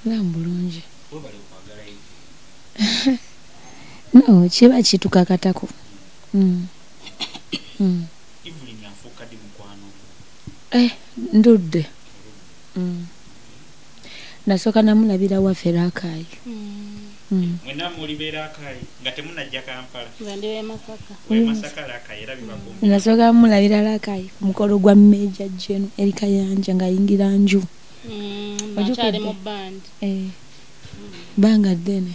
bulungi. No, kiba kitukakatako. Ndudde. Nasooka namulabira waffe Rakai. Mwena mulibera Rakai nga temunajja Kampala. Ndi Masaka. Masaka Rakai era bibakumbuka. Nasooka mulabira Rakai ku mukolo gwa Major General Erika Yanja nga yingira nju. Bakyali mu band. Banga ddene.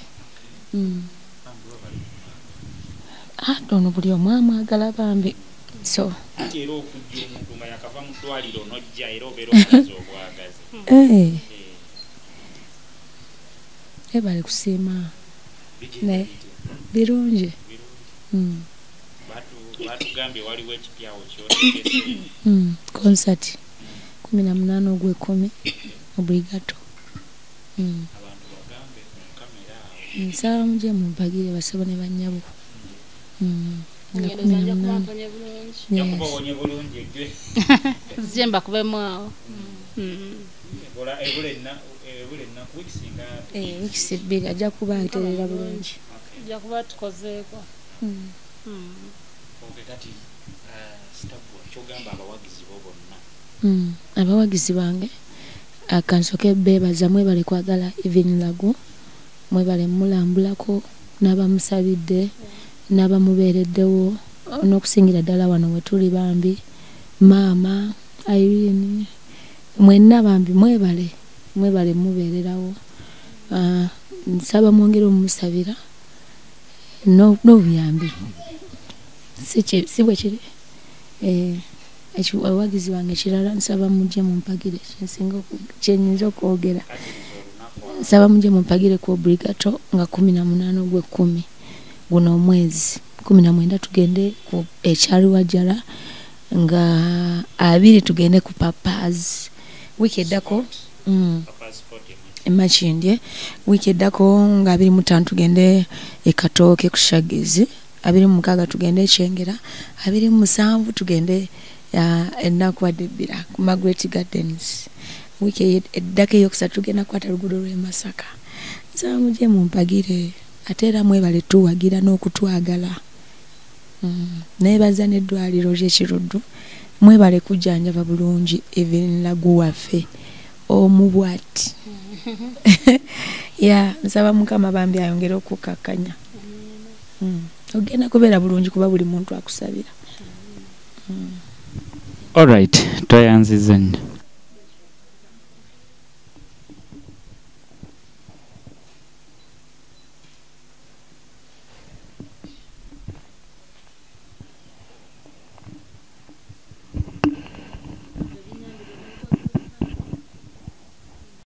Ono buli omu amwagala bambi. So era okujja omuntu nga yakava mu ddwaliro n'ojja era obeera omulaze obwagazi. Bali kusiima naye birungi. Batugambye waliwo ekipyawo kyotegese. Concert 18 ogw'ekumi mu Brigato. Abantu bagambe ku kamera awo. Nsaba muje mumpagire basabo ne bannyabo. Zemba kubemu awo. Wikisi bbiri ajja kuba aterera bulungi. Ajja kuba tukozeeko. Abawagizi bange akansoke beebaza mwebale kwagala Even Lagu, mwebale mulambulako n'abamusabidde n'abamubeereddewo n'okusingira ddala wano we tuli bambi maama Irene mwenna bambi mwebale mubeererawo. Nsaba mwongere omumusabira n'obuyambi si bwe kiri. Abawagizi bange kirala nsaba mujje mumpagire kyenyinza okwogera. Nsaba mujje mumpagire ku Brigato nga 18 ogw'ekumi guno omwezi 19 tugende ku ekyaliwajjala nga 2 tugende ku Papa's wiki eddako Makindye wiki eddako nga 25 tugende Katooke ku Shagizi 26 tugende Kyengera 27 tugende ennaku Adebbira ku Margaret Gardens wiki eddako eyokusatu tugenda kwata luguudo lw'e Masaka. Nsaba mujje mumpagire ate era mwebale tuwagira n'okutwagala. Neebaza n'eddwaliro ly'Ekiruddu mwebale kujjanjaba bulungi Even Lagu waffe omubwati. Nsaba Mukama bambi ayongere okukakkanya. Ogenda kubeera bulungi kuba buli muntu akusabira. All right, twayanziza nnyo.